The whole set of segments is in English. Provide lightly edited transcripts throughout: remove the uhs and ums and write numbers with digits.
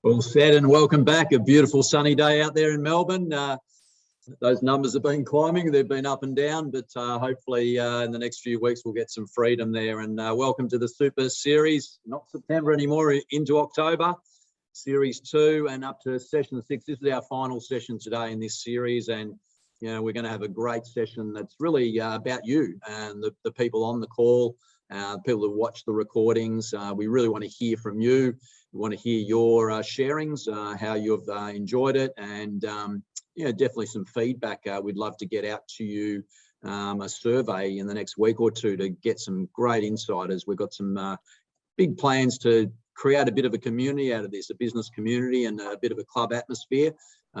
All said and welcome back. A beautiful sunny day out there in Melbourne. Those numbers have been climbing. They've been up and down, but hopefully in the next few weeks we'll get some freedom there. And welcome to the Super Series, not September anymore, into October. Series 2 and up to Session 6. This is our final session today in this series. And, you know, we're going to have a great session that's really about you and the people on the call, people who watch the recordings. We really want to hear from you. We want to hear your sharings, how you've enjoyed it, and definitely some feedback. We'd love to get out to you a survey in the next week or two to get some great insiders. We've got some big plans to create a bit of a community out of this, a business community and a bit of a club atmosphere.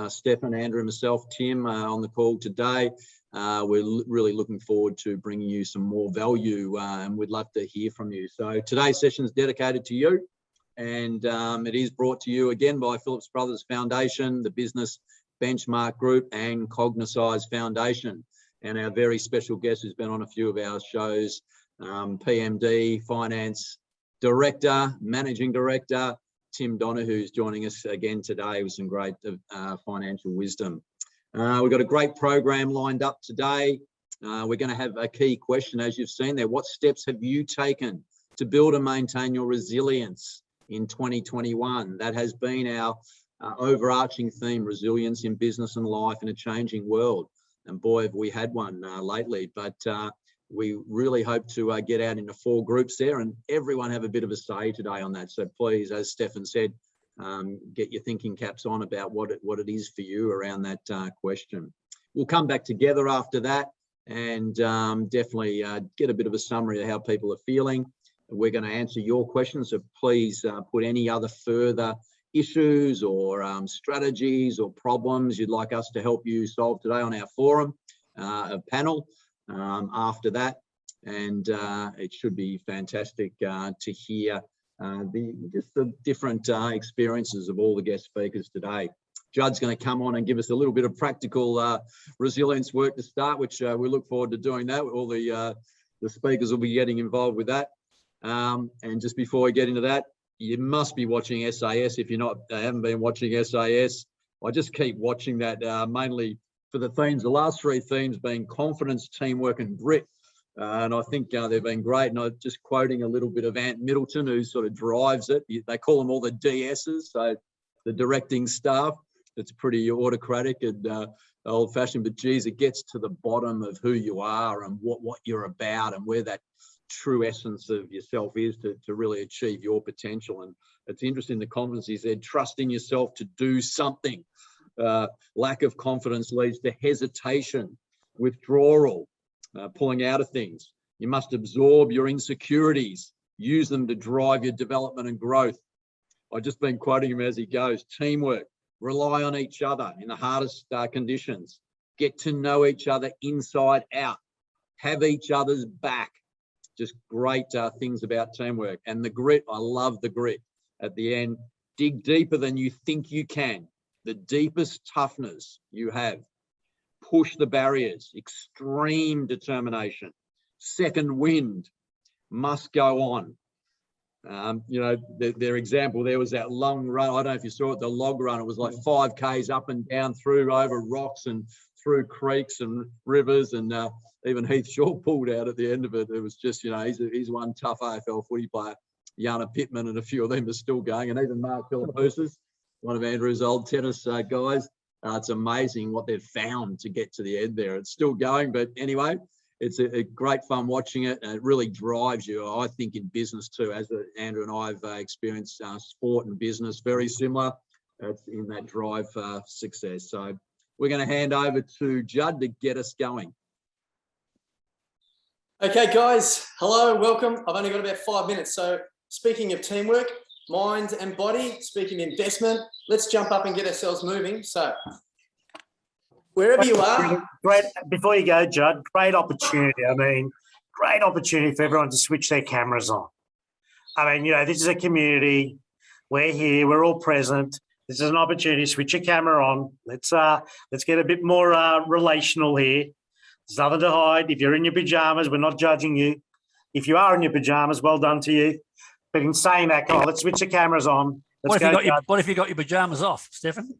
Stefan, Andrew, myself, Tim on the call today. We're really looking forward to bringing you some more value and we'd love to hear from you. So today's session is dedicated to you. And it is brought to you again by Phillips Brothers Foundation, the Business Benchmark Group and Cognisize Foundation. And our very special guest who's been on a few of our shows, PMD, Finance Director, Managing Director, Tim Donahue, who's joining us again today with some great financial wisdom. We've got a great program lined up today. We're going to have a key question, as you've seen there. What steps have you taken to build and maintain your resilience in 2021? That has been our overarching theme, resilience in business and life in a changing world. And boy, have we had one lately, but we really hope to get out into 4 groups there and everyone have a bit of a say today on that. So please, as Stefan said, get your thinking caps on about what it is for you around that question. We'll come back together after that and definitely get a bit of a summary of how people are feeling. We're going to answer your questions, so please put any other further issues or strategies or problems you'd like us to help you solve today on our forum, panel after that. And it should be fantastic to hear the different experiences of all the guest speakers today. Judd's going to come on and give us a little bit of practical resilience work to start, which we look forward to doing that. All the speakers will be getting involved with that. And just before we get into that, you must be watching SAS. If you're haven't been watching SAS, I just keep watching that mainly for the themes, the last 3 themes being confidence, teamwork and grit. And I think they've been great. And I'm just quoting a little bit of Ant Middleton, who sort of drives it. They call them all the DSs, so the directing staff. It's pretty autocratic and old fashioned, but geez, it gets to the bottom of who you are and what you're about and where that true essence of yourself is to really achieve your potential. And it's interesting, the confidence he said, trusting yourself to do something. Lack of confidence leads to hesitation, withdrawal, pulling out of things. You must absorb your insecurities, use them to drive your development and growth. I've just been quoting him as he goes. Teamwork, rely on each other in the hardest conditions, get to know each other inside out, have each other's back. Just great things about teamwork. And the grit, I love the grit at the end. Dig deeper than you think you can. The deepest toughness you have. Push the barriers. Extreme determination. Second wind. Must go on. Their example there was that long run. I don't know if you saw it, the log run. It was like 5 Ks up and down through over rocks and through creeks and rivers, and even Heath Shaw pulled out at the end of it. It was just, he's one tough AFL footy player. Jana Pittman and a few of them are still going, and even Mark Philippoussis, one of Andrew's old tennis guys. It's amazing what they've found to get to the end there. It's still going, but anyway, it's a great fun watching it, and it really drives you, I think, in business too. As Andrew and I have experienced sport and business, very similar. It's in that drive for success. So we're going to hand over to Judd to get us going. Okay, guys. Hello, welcome. I've only got about 5 minutes. So speaking of teamwork, mind and body, speaking of investment, let's jump up and get ourselves moving. So wherever you are. Great. Before you go, Judd, great opportunity. I mean, great opportunity for everyone to switch their cameras on. I mean, this is a community. We're here. We're all present. This is an opportunity to switch your camera on. Let's get a bit more relational here. There's nothing to hide. If you're in your pajamas, we're not judging you. If you are in your pajamas, well done to you. But in saying that, come on, let's switch the cameras on Let's go, Judd. What if you got your pajamas off, Stefan?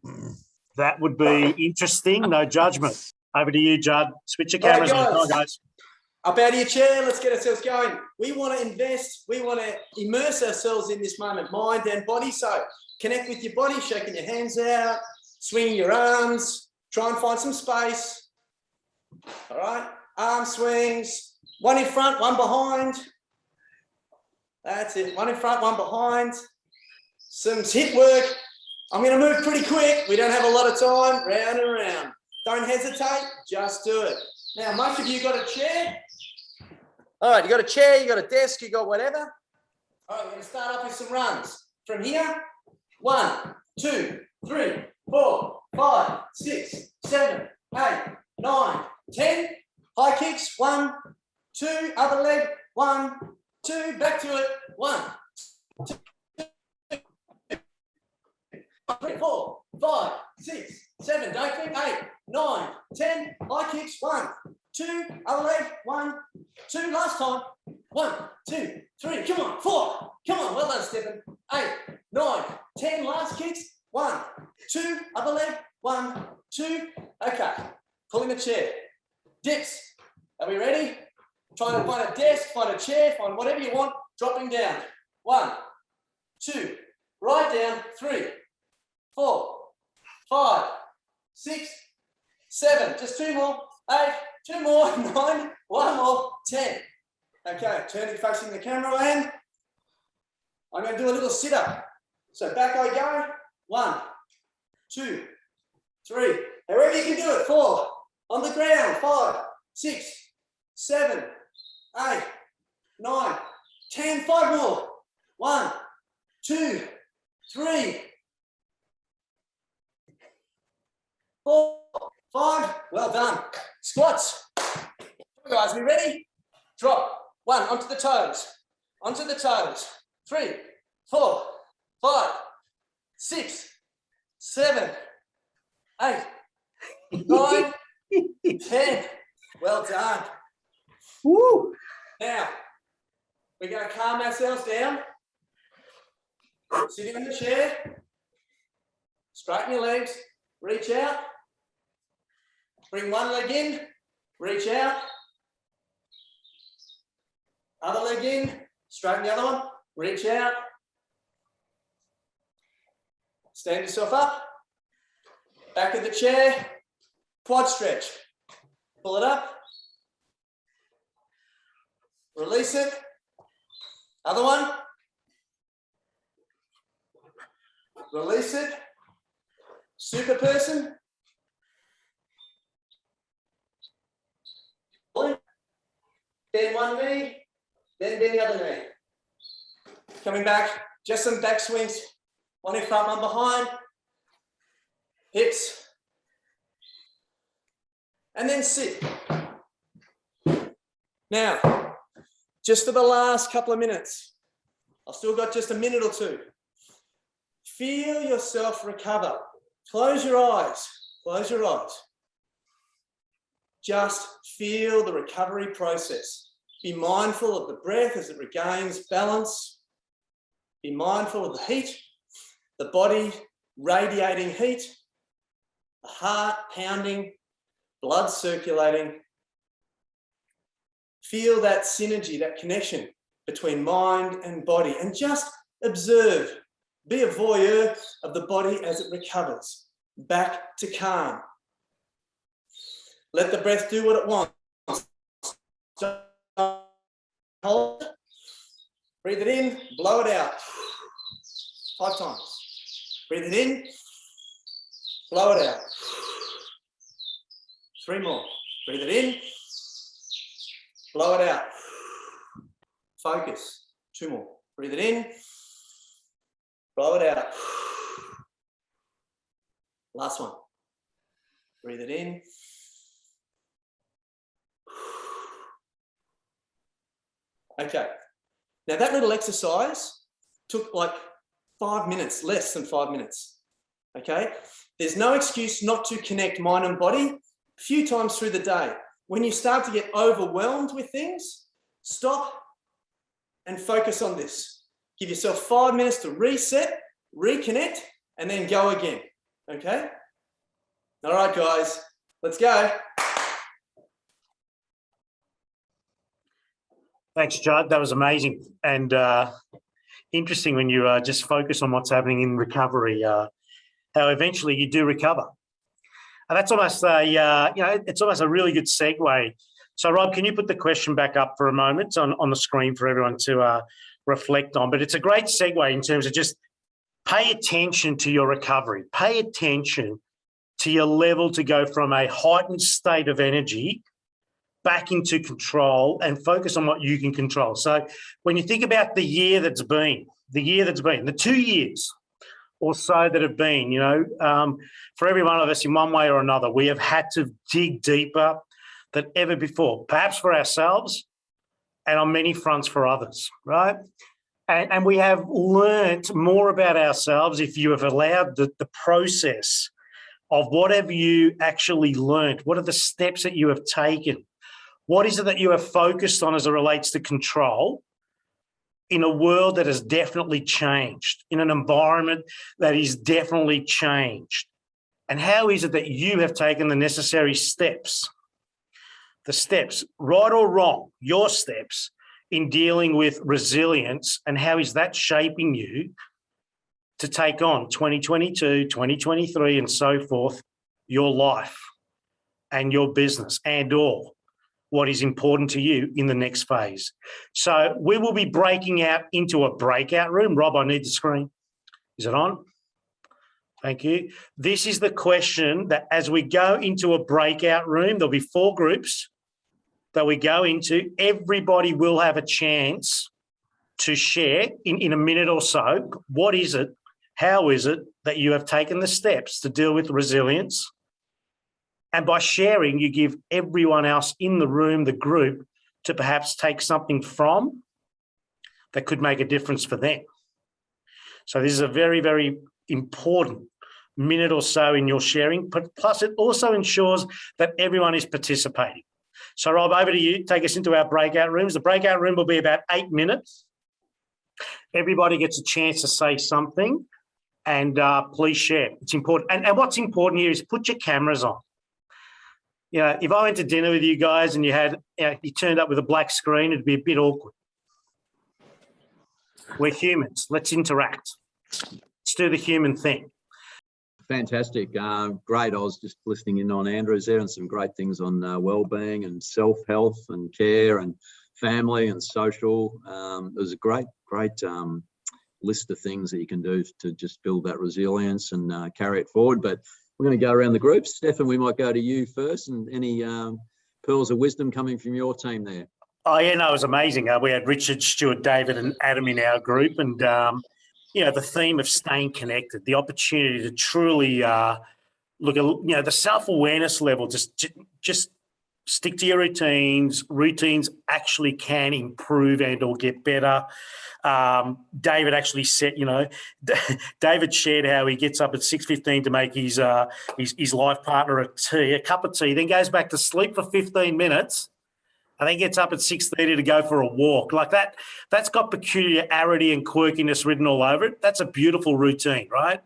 That would be interesting. No judgment. Over to you, Judd. Switch your cameras on. Come on, guys. Up out of your chair. Let's get ourselves going. We want to invest. We want to immerse ourselves in this moment, mind and body. So connect with your body, shaking your hands out, swinging your arms. Try and find some space. All right. Arm swings. One in front, one behind. That's it. One in front, one behind. Some hip work. I'm going to move pretty quick. We don't have a lot of time. Round and round. Don't hesitate. Just do it. Now, most of you got a chair. All right, you got a chair, you got a desk, you got whatever. All right, we're going to start off with some runs. From here, 1, 2, 3, 4, 5, 6, 7, 8, 9, 10. High kicks, 1, 2, other leg, 1, 2, back to it, 1, 2, 3, 4, 5, 6, 7, don't think, 8, 9, 10, high kicks, 1, 2, other leg, 1, 2, last time, 1, 2, 3, come on, 4, come on, well done, Stephen, 8, 9, 10, last kicks, 1, 2, other leg, 1, 2, okay, pulling the chair, dips, are we ready? Trying to find a desk, find a chair, find whatever you want, dropping down, 1, 2, right down, 3, 4, 5, 6, 7, just 2 more, 8, 2 more, 9, 1 more, 10. Okay, turning facing the camera and I'm going to do a little sit-up. So back I go, 1, 2, 3, however you can do it, 4, on the ground, 5, 6, 7, 8, 9, 10, 5 more, 1, 2, 3, 4, 5, well done. Squats. Guys, we ready? Drop. 1, onto the toes. Onto the toes. 3, 4, 5, 6, 7, 8, 9, 10. Well done. Woo! Now, we're going to calm ourselves down. Sitting in the chair. Straighten your legs. Reach out. Bring one leg in. Reach out. Other leg in. Straighten the other one. Reach out. Stand yourself up. Back of the chair. Quad stretch. Pull it up. Release it. Other one. Release it. Super person. Bend one knee, then bend the other knee. Coming back, just some back swings. One in front, one behind. Hips. And then sit. Now, just for the last couple of minutes, I've still got just a minute or two. Feel yourself recover. Close your eyes. Close your eyes. Just feel the recovery process. Be mindful of the breath as it regains balance. Be mindful of the heat, the body radiating heat, the heart pounding, blood circulating. Feel that synergy, that connection between mind and body, and just observe. Be a voyeur of the body as it recovers, back to calm. Let the breath do what it wants. Hold it. Breathe it in, blow it out. 5 times. Breathe it in, blow it out. 3 more. Breathe it in, blow it out. Focus. 2 more. Breathe it in, blow it out. Last one. Breathe it in. Okay. Now that little exercise took like 5 minutes, less than 5 minutes. Okay. There's no excuse not to connect mind and body a few times through the day. When you start to get overwhelmed with things, stop and focus on this. Give yourself 5 minutes to reset, reconnect, and then go again. Okay? All right, guys, let's go. Thanks, Judd. That was amazing and interesting when you just focus on what's happening in recovery, how eventually you do recover. And that's almost it's almost a really good segue. So, Rob, can you put the question back up for a moment on the screen for everyone to reflect on? But it's a great segue in terms of just pay attention to your recovery. Pay attention to your level to go from a heightened state of energy back into control and focus on what you can control. So when you think about the year that's been, the 2 years or so that have been, for every one of us in one way or another, we have had to dig deeper than ever before, perhaps for ourselves and on many fronts for others, right? And we have learnt more about ourselves if you have allowed the process of whatever you actually learnt. What are the steps that you have taken? What is it that you have focused on as it relates to control in a world that has definitely changed, in an environment that is definitely changed? And how is it that you have taken the necessary steps, right or wrong, your steps in dealing with resilience, and how is that shaping you to take on 2022, 2023 and so forth, your life and your business and or what is important to you in the next phase. So we will be breaking out into a breakout room. Rob, I need the screen. Is it on? Thank you. This is the question that as we go into a breakout room, there'll be 4 groups that we go into. Everybody will have a chance to share in a minute or so. What is it? How is it that you have taken the steps to deal with resilience? And by sharing, you give everyone else in the room, the group, to perhaps take something from that could make a difference for them. So this is a very, very important minute or so in your sharing, but plus it also ensures that everyone is participating. So Rob, over to you. Take us into our breakout rooms. The breakout room will be about 8 minutes. Everybody gets a chance to say something, and please share. It's important. And what's important here is put your cameras on. If I went to dinner with you guys and you turned up with a black screen, it'd be a bit awkward. We're humans. Let's interact. Let's do the human thing. Fantastic. Great. I was just listening in on Andrew's there and some great things on well-being and self-health and care and family and social. It was a great list of things that you can do to just build that resilience and carry it forward. But we're going to go around the group. Stefan, we might go to you first, and any pearls of wisdom coming from your team there. Oh, yeah, no, it was amazing. We had Richard, Stuart, David and Adam in our group, and, the theme of staying connected, the opportunity to truly look at, the self-awareness level, just stick to your routines. Routines actually can improve and or get better. David actually said, David shared how he gets up at 6:15 to make his life partner a cup of tea, then goes back to sleep for 15 minutes and then gets up at 6:30 to go for a walk. Like that's got peculiarity and quirkiness written all over it. That's a beautiful routine, right?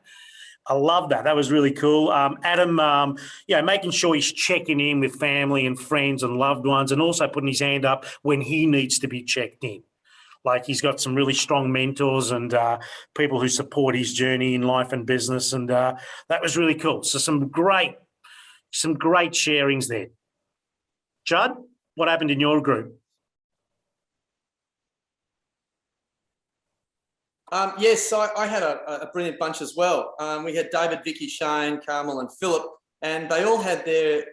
I love that. That was really cool. Adam, making sure he's checking in with family and friends and loved ones, and also putting his hand up when he needs to be checked in. Like he's got some really strong mentors and people who support his journey in life and business, and that was really cool. So some great sharings there. Judd, what happened in your group? Yes, I had a brilliant bunch as well. We had David, Vicky, Shane, Carmel and Philip, and they all had their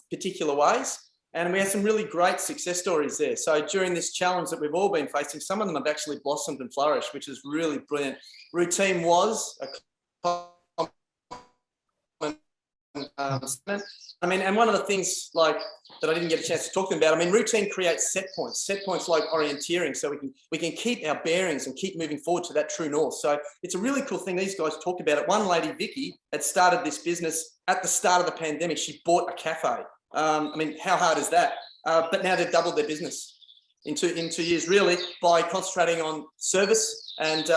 particular ways. And we had some really great success stories there. So during this challenge that we've all been facing, some of them have actually blossomed and flourished, which is really brilliant. Routine was a and one of the things that I didn't get a chance to talk to them about, routine creates set points like orienteering, so we can keep our bearings and keep moving forward to that true north. So it's a really cool thing these guys talked about it. One lady, Vicky, had started this business at the start of the pandemic. She bought a cafe. How hard is that? But now they've doubled their business. in 2 years, really, by concentrating on service and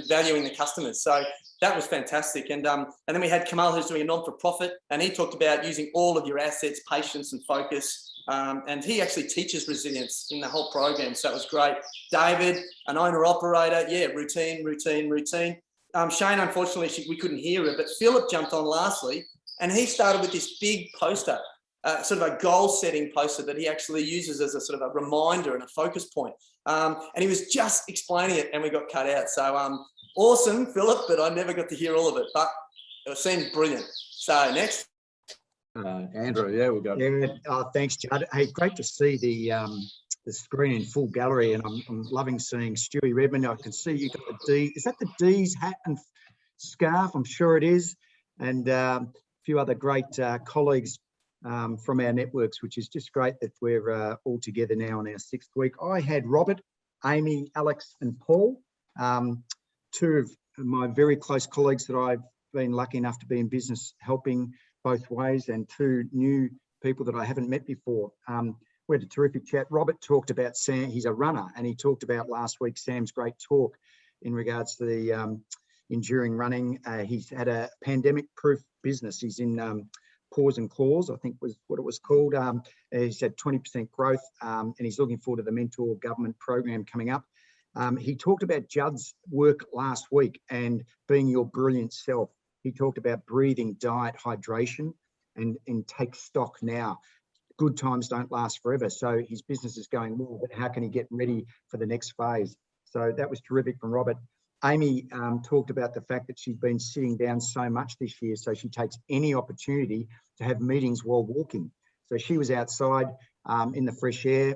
valuing the customers. So that was fantastic. And then we had Kamal, who's doing a non-for-profit, and he talked about using all of your assets, patience and focus. And he actually teaches resilience in the whole program. So it was great. David, an owner-operator, yeah, routine. Shane, unfortunately, we couldn't hear her, but Philip jumped on lastly, and he started with this big poster, sort of a goal-setting poster that he actually uses as a sort of a reminder and a focus point. And he was just explaining it, and we got cut out. So awesome, Philip, but I never got to hear all of it, but it seemed brilliant. So next. Andrew, yeah, we've got. Yeah, thanks, Judd. Hey, great to see the screen in full gallery, and I'm loving seeing Stewie Redmond. I can see you got the D. Is that the D's hat and scarf? I'm sure it is, and a few other great colleagues from our networks, which is just great that we're all together now in our 6th week. I had Robert, Amy, Alex, and Paul, 2 of my very close colleagues that I've been lucky enough to be in business helping both ways, and 2 new people that I haven't met before. We had a terrific chat. Robert talked about Sam. He's a runner, and he talked about last week Sam's great talk in regards to the enduring running. He's had a pandemic-proof business. He's in Paws and Claws, I think was what it was called. He's had 20% growth, and he's looking forward to the Mentor government program coming up. He talked about Judd's work last week and being your brilliant self. He talked about breathing, diet, hydration, and take stock now. Good times don't last forever. So his business is going well, but how can he get ready for the next phase? So that was terrific from Robert. Amy talked about the fact that she's been sitting down so much this year, so she takes any opportunity to have meetings while walking. So she was outside in the fresh air,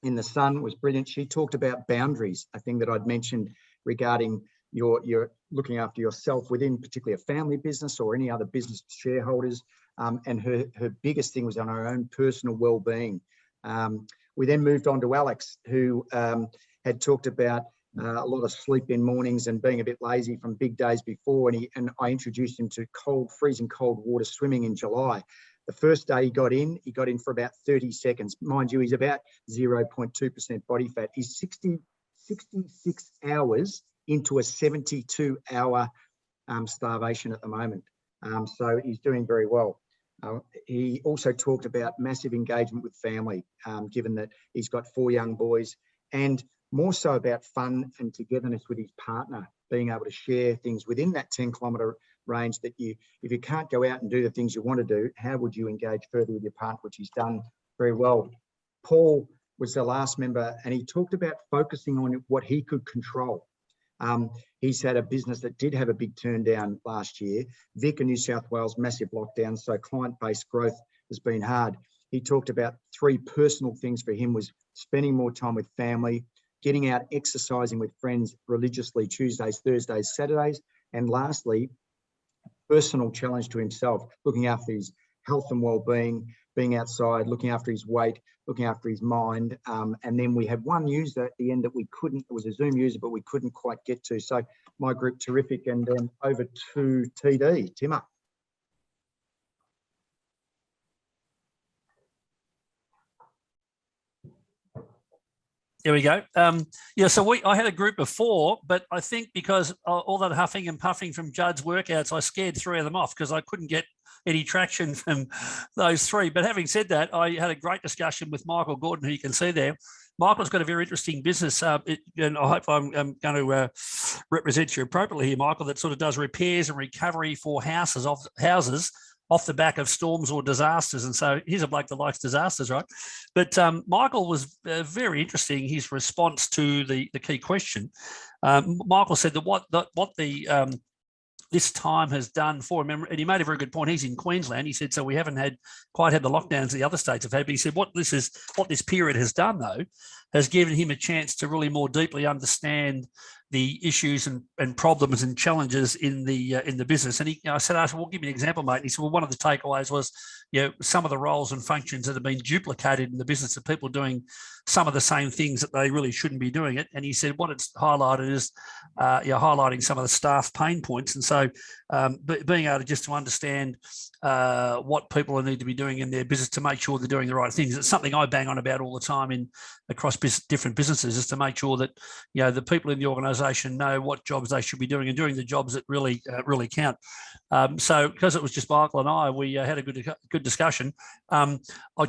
in the sun. It was brilliant. She talked about boundaries, a thing that I'd mentioned regarding your looking after yourself within particularly a family business or any other business shareholders. And her biggest thing was on her own personal well-being. We then moved on to Alex, who had talked about a lot of sleep in mornings and being a bit lazy from big days before. And I introduced him to freezing cold water swimming in July. The first day he got in for about 30 seconds. Mind you, he's about 0.2% body fat. He's 66 hours into a 72-hour starvation at the moment. So he's doing very well. He also talked about massive engagement with family, given that he's got 4 young boys, and more so about fun and togetherness with his partner, being able to share things within that 10-kilometre range that if you can't go out and do the things you want to do, how would you engage further with your partner, which he's done very well. Paul was the last member, and he talked about focusing on what he could control. He's had a business that did have a big turn down last year. Vic in New South Wales, massive lockdown, so client-based growth has been hard. He talked about 3 personal things for him was spending more time with family, getting out exercising with friends religiously Tuesdays, Thursdays, Saturdays, and lastly, personal challenge to himself, looking after his health and well-being, being outside, looking after his weight, looking after his mind. And then we had one user at the end that we couldn't, it was a Zoom user, but we couldn't quite get to. So my group, terrific. And then over to TD, Timmer. There we go. Yeah, so I had a group of 4, but I think because all that huffing and puffing from Judd's workouts, I scared 3 of them off because I couldn't get any traction from those 3. But having said that, I had a great discussion with Michael Gordon, who you can see there. Michael's got a very interesting business, and I hope I'm going to represent you appropriately here, Michael, that sort of does repairs and recovery for houses off the back of storms or disasters. And so here's a bloke that likes disasters, right? But Michael was very interesting, his response to the key question. Michael said that what this time has done for him, and he made a very good point. He's in Queensland. He said, so we haven't quite had the lockdowns the other states have had, but he said what this period has done, though, has given him a chance to really more deeply understand the issues and problems and challenges in the business. And I said, well, give me an example, mate. And he said, well, one of the takeaways was, some of the roles and functions that have been duplicated in the business of people doing some of the same things that they really shouldn't be doing it. And he said, what it's highlighted is, highlighting some of the staff pain points. And so being able to understand what people need to be doing in their business to make sure they're doing the right things. It's something I bang on about all the time across different businesses, is to make sure that, the people in the organisation know what jobs they should be doing and doing the jobs that really count. So because it was just Michael and I, we had a good discussion. I'll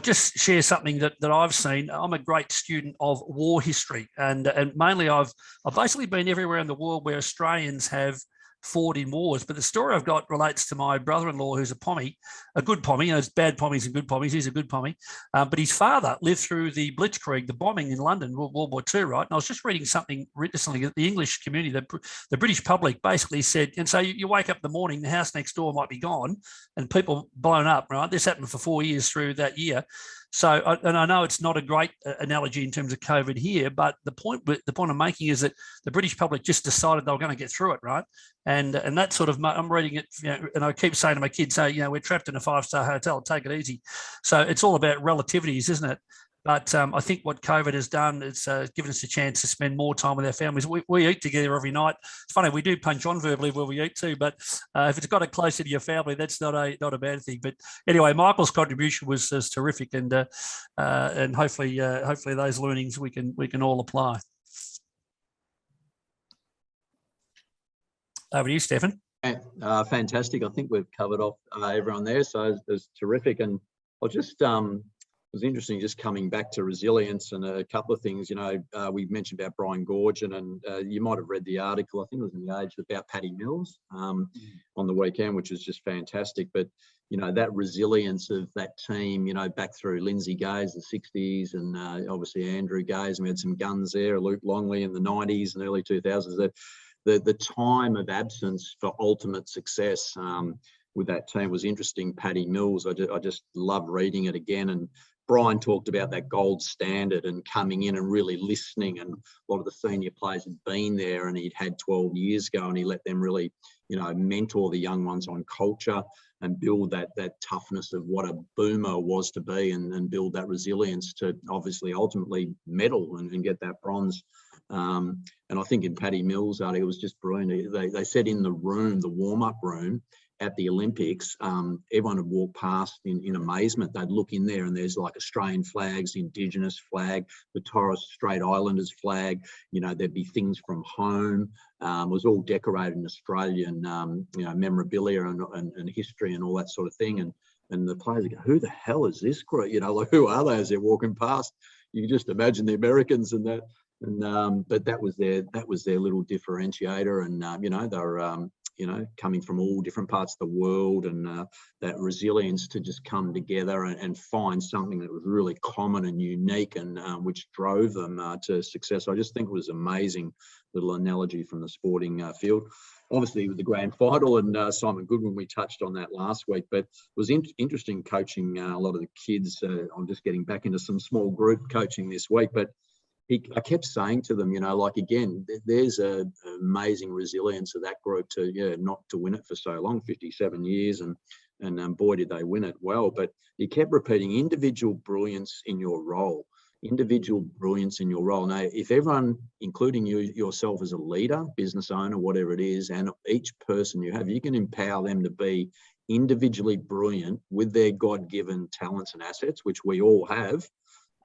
just share something that I've seen. I'm a great student of war history, and mainly I've basically been everywhere in the world where Australians have fought in wars. But the story I've got relates to my brother-in-law, who's a pommy, a good pommy. There's bad pommies and good pommies. He's a good pommy. But his father lived through the Blitzkrieg, the bombing in London, World War II, right? And I was just reading something recently that the English community, the British public basically said, and so you wake up in the morning, the house next door might be gone and people blown up, right? This happened for 4 years through that year. So, and I know it's not a great analogy in terms of COVID here, but the point I'm making is that the British public just decided they were going to get through it, right? And that sort of, I'm reading it, and I keep saying to my kids, we're trapped in a 5-star hotel, take it easy. So it's all about relativities, isn't it? But I think what COVID has done is given us a chance to spend more time with our families. We eat together every night. It's funny, we do punch on verbally where we eat too, but if it's got it closer to your family, that's not a bad thing. But anyway, Michael's contribution was terrific, and hopefully those learnings we can all apply. Over to you, Stefan. Fantastic. I think we've covered off everyone there, so it's terrific. And I'll just it was interesting just coming back to resilience and a couple of things. We mentioned about Brian Gorgian, and you might have read the article, I think it was in the Age, about Paddy Mills on the weekend, which is just fantastic. But that resilience of that team, back through Lindsay Gaze, the 60s, and obviously Andrew Gaze, and we had some guns there, Luke Longley in the 90s and early 2000s. The time of absence for ultimate success with that team was interesting. Paddy Mills, I just love reading it again. And Brian talked about that gold standard and coming in and really listening, and a lot of the senior players had been there and he'd had 12 years ago, and he let them really, mentor the young ones on culture and build that toughness of what a boomer was to be, and build that resilience to obviously ultimately medal and get that bronze. And I think in Paddy Mills' article, it was just brilliant. They said in the room, the warm-up room at the Olympics, everyone would walk past in amazement. They'd look in there and there's like Australian flags, Indigenous flag, the Torres Strait Islanders flag, there'd be things from home. It was all decorated in Australian, memorabilia and history and all that sort of thing. And the players go, who the hell is this group? Who are they as they're walking past? You can just imagine the Americans and that. But that was their little differentiator, and they were coming from all different parts of the world, and that resilience to just come together and find something that was really common and unique, and which drove them to success. I just think it was amazing little analogy from the sporting field. Obviously with the grand final and Simon Goodwin, we touched on that last week, but it was interesting coaching a lot of the kids. I'm just getting back into some small group coaching this week, but I kept saying to them, again, there's an amazing resilience of that group to, not to win it for so long, 57 years, and boy, did they win it well. But he kept repeating individual brilliance in your role, individual brilliance in your role. Now, if everyone, including yourself as a leader, business owner, whatever it is, and each person you have, you can empower them to be individually brilliant with their God-given talents and assets, which we all have.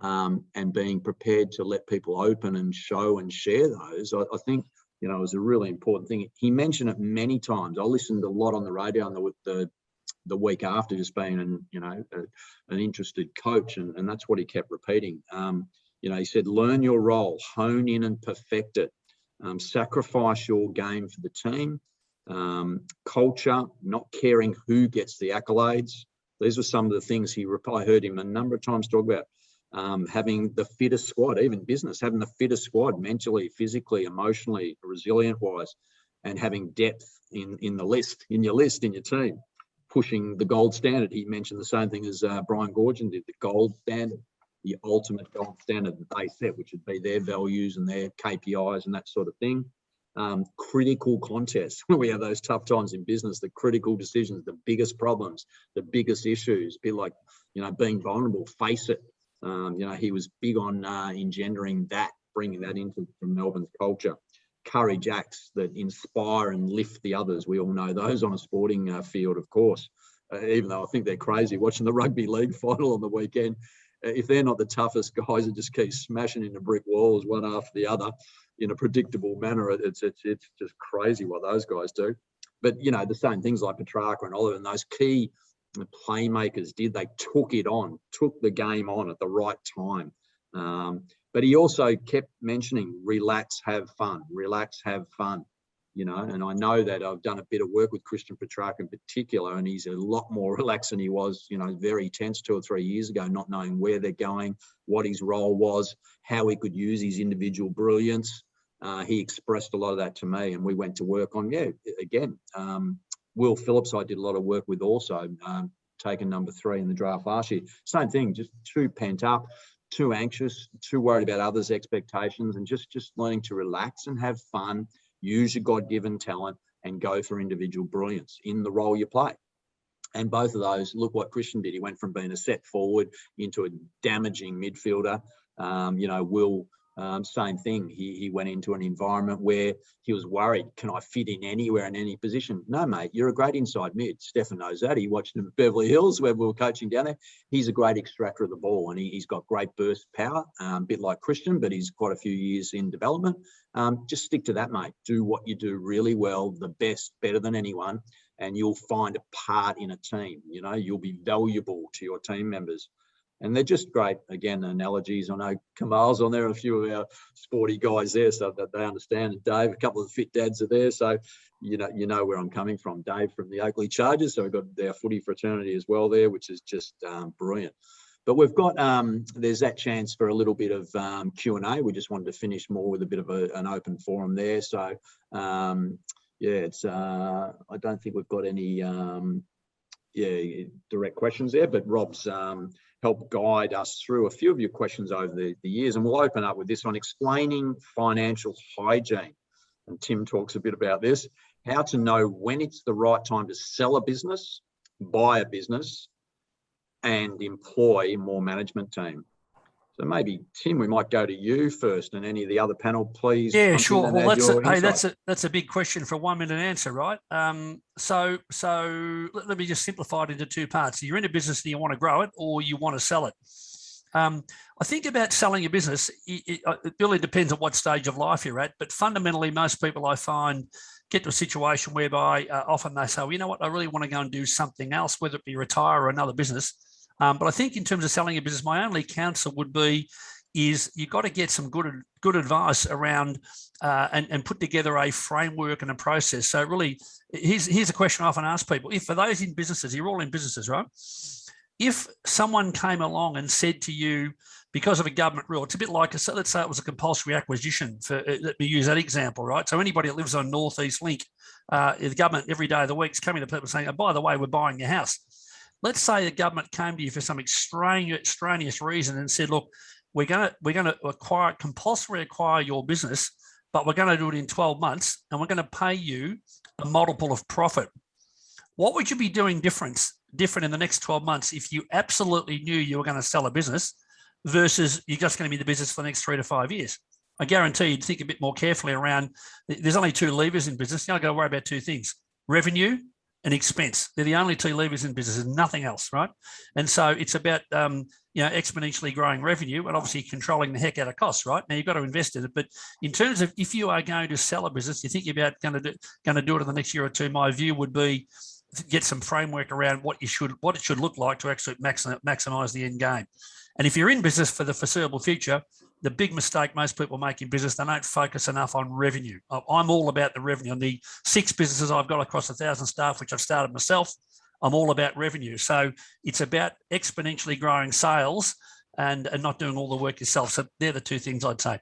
And being prepared to let people open and show and share those, I think, is a really important thing. He mentioned it many times. I listened a lot on the radio on the week after, just being an interested coach, and that's what he kept repeating. He said, learn your role, hone in and perfect it, sacrifice your game for the team, culture, not caring who gets the accolades. These were some of the things I heard him a number of times talk about. Having the fittest squad, even business, having the fittest squad mentally, physically, emotionally, resilient wise, and having depth in your team, pushing the gold standard. He mentioned the same thing as Brian Gorgian did, the gold standard, the ultimate gold standard that they set, which would be their values and their KPIs and that sort of thing. critical contests. We have those tough times in business, the critical decisions, the biggest problems, the biggest issues, be like, being vulnerable, face it. He was big on engendering that, bringing that into Melbourne's culture. Courage acts that inspire and lift the others. We all know those on a sporting field, of course, even though I think they're crazy watching the rugby league final on the weekend. If they're not the toughest guys that just keep smashing into brick walls one after the other in a predictable manner, it's just crazy what those guys do. But, the same things like Petrarca and Oliver and those key playmakers did. They took the game on at the right time. But he also kept mentioning, relax, have fun, and I know that I've done a bit of work with Christian Petrarca in particular, and he's a lot more relaxed than he was, very tense 2 or 3 years ago, not knowing where they're going, what his role was, how he could use his individual brilliance. He expressed a lot of that to me, and we went to work on, Will Phillips, I did a lot of work with also, taken number 3 in the draft last year. Same thing, just too pent up, too anxious, too worried about others' expectations, and just learning to relax and have fun, use your God-given talent, and go for individual brilliance in the role you play. And both of those, look what Christian did. He went from being a set forward into a damaging midfielder. Will, same thing. He went into an environment where he was worried, can I fit in anywhere in any position? No, mate, you're a great inside mid. Stefan knows that. He watched him at Beverly Hills where we were coaching down there. He's a great extractor of the ball, and he's got great burst power, a bit like Christian, but he's quite a few years in development. Just stick to that, mate. Do what you do really well, the best, better than anyone, and you'll find a part in a team. You'll be valuable to your team members. And they're just great, again, analogies. I know Kamal's on there, a few of our sporty guys there, so that they understand. And Dave, a couple of the fit dads are there, so you know where I'm coming from. Dave from the Oakley Chargers, so we've got their footy fraternity as well there, which is just brilliant. But we've got, there's that chance for a little bit of Q&A. We just wanted to finish more with a bit of an open forum there. So, it's, I don't think we've got any direct questions there, but Rob's helped guide us through a few of your questions over the years. And we'll open up with this one, explaining financial hygiene. And Tim talks a bit about this, how to know when it's the right time to sell a business, buy a business, and employ more management team. So maybe, Tim, we might go to you first, and any of the other panel, please. Yeah, sure. Well, that's a big question for a 1 minute answer, right? So let me just simplify it into 2 parts. You're in a business and you want to grow it, or you want to sell it. I think about selling a business, it really depends on what stage of life you're at, but fundamentally, most people I find get to a situation whereby often they say, well, you know what, I really want to go and do something else, whether it be retire or another business. But I think in terms of selling a business, my only counsel would be is you've got to get some good advice around and put together a framework and a process. So really, here's a question I often ask people. If for those in businesses, you're all in businesses, right? If someone came along and said to you, because of a government rule, it's a bit like, let's say it was a compulsory acquisition, let me use that example, right? So anybody that lives on North East Link, the government every day of the week is coming to people saying, oh, by the way, we're buying your house. Let's say the government came to you for some extraneous reason and said, look, we're going to compulsory acquire your business, but we're going to do it in 12 months and we're going to pay you a multiple of profit. What would you be doing different in the next 12 months if you absolutely knew you were going to sell a business versus you're just going to be in the business for the next 3 to 5 years? I guarantee you'd think a bit more carefully around, there's only 2 levers in business. You've got to worry about 2 things, revenue and expense. They're the only 2 levers in business and nothing else, right? And so it's about exponentially growing revenue and obviously controlling the heck out of costs, right? Now you've got to invest in it, but in terms of if you are going to sell a business, you think about going to do it in the next year or 2. My view would be get some framework around what it should look like to actually maximize the end game. And if you're in business for the foreseeable future, the big mistake most people make in business, they don't focus enough on revenue. I'm all about the revenue. On the 6 businesses I've got across 1,000 staff, which I've started myself, I'm all about revenue. So it's about exponentially growing sales and not doing all the work yourself. So they're the 2 things I'd say.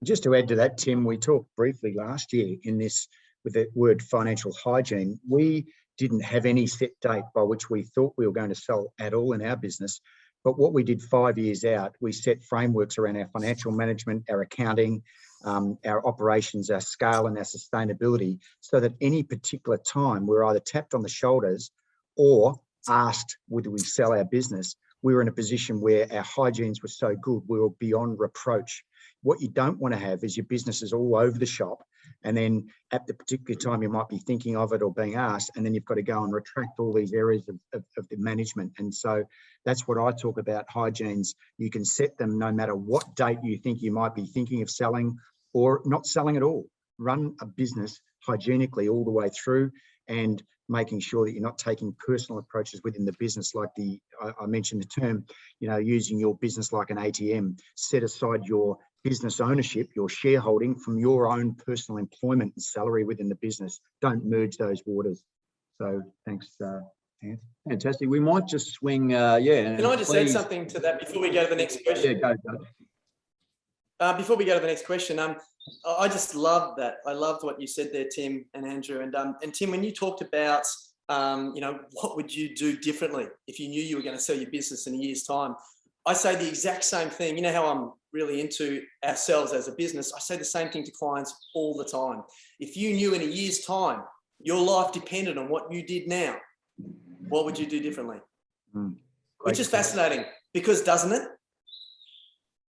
Just to add to that, Tim, we talked briefly last year in this with the word financial hygiene. We didn't have any set date by which we thought we were going to sell at all in our business. But what we did 5 years out, we set frameworks around our financial management, our accounting, our operations, our scale and our sustainability, so that any particular time we're either tapped on the shoulders or asked, would we sell our business? We were in a position where our hygienes were so good, we were beyond reproach. What you don't want to have is your business is all over the shop, and then at the particular time you might be thinking of it or being asked, and then you've got to go and retract all these areas of the management. And so that's what I talk about, hygienes. You can set them no matter what date you think you might be thinking of selling or not selling at all. Run a business hygienically all the way through, and making sure that you're not taking personal approaches within the business, like I mentioned the term, using your business like an ATM. Set aside your business ownership, your shareholding, from your own personal employment and salary within the business. Don't merge those waters. So thanks, Anth. Fantastic. We might just swing, Can I just add something to that before we go to the next question? Yeah, go. Before we go to the next question, I just love that. I loved what you said there, Tim and Andrew. And Tim, when you talked about, what would you do differently if you knew you were going to sell your business in a year's time? I say the exact same thing. You know how I'm really into ourselves as a business? I say the same thing to clients all the time. If you knew in a year's time your life depended on what you did now, what would you do differently? Which is fascinating, because doesn't it?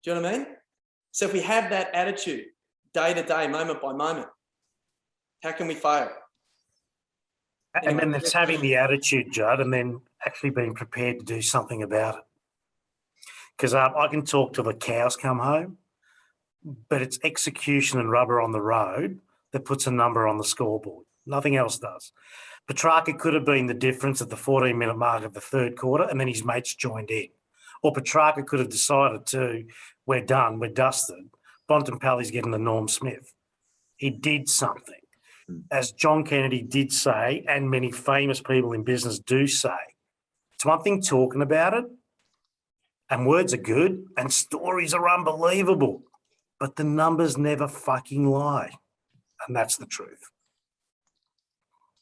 Do you know what I mean? So if we have that attitude day to day, moment by moment, how can we fail? And then there's having the attitude, Judd, and then actually being prepared to do something about it. Because I can talk till the cows come home, but it's execution and rubber on the road that puts a number on the scoreboard. Nothing else does. Petrarca could have been the difference at the 14-minute mark of the third quarter, and then his mates joined in. Or Petrarca could have decided to, we're done, we're dusted. Bontempelli's getting the Norm Smith. He did something. As John Kennedy did say, and many famous people in business do say, it's one thing talking about it, and words are good, and stories are unbelievable, but the numbers never fucking lie. And that's the truth.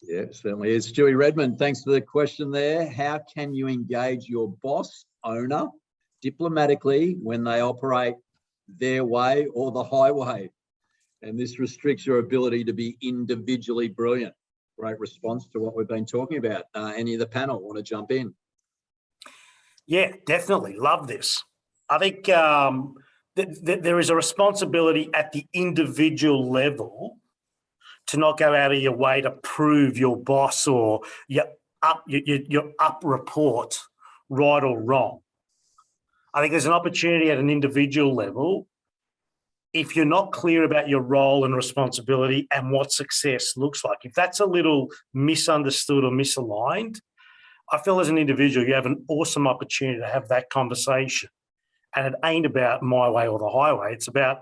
Yeah, certainly is. Stewie Redmond, thanks for the question there. How can you engage your boss, owner, diplomatically when they operate their way or the highway? And this restricts your ability to be individually brilliant. Great response to what we've been talking about. Any of the panel want to jump in? Yeah, definitely. Love this. I think there is a responsibility at the individual level to not go out of your way to prove your boss or your up report right or wrong. I think there's an opportunity at an individual level. If you're not clear about your role and responsibility and what success looks like, if that's a little misunderstood or misaligned, I feel as an individual, you have an awesome opportunity to have that conversation. And it ain't about my way or the highway. It's about,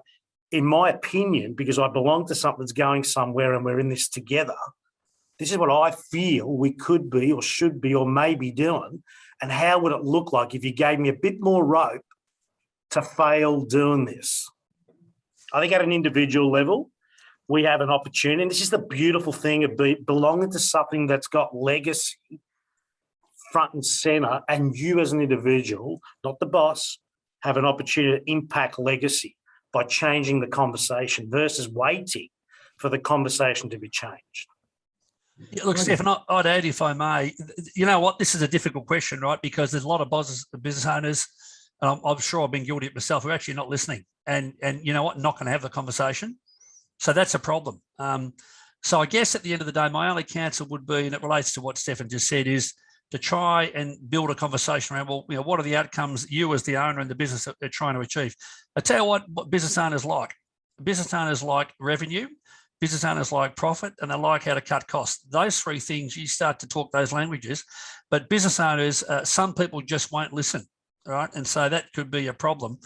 in my opinion, because I belong to something that's going somewhere and we're in this together, this is what I feel we could be or should be or may be doing. And how would it look like if you gave me a bit more rope to fail doing this? I think at an individual level, we have an opportunity. And this is the beautiful thing of belonging to something that's got legacy front and center, and you as an individual, not the boss, have an opportunity to impact legacy by changing the conversation versus waiting for the conversation to be changed. Yeah, look, Stephen, I'd add, if I may, you know what, this is a difficult question, right? Because there's a lot of business owners, and I'm sure I've been guilty of myself, who are actually not listening and you know what, not going to have the conversation. So that's a problem. So I guess at the end of the day, my only counsel would be, and it relates to what Stephen just said, is to try and build a conversation around, well, what are the outcomes you as the owner and the business that they're trying to achieve? I tell you what business owners like. Business owners like revenue, business owners like profit, and they like how to cut costs. Those three things, you start to talk those languages, but business owners, some people just won't listen, right? And so that could be a problem.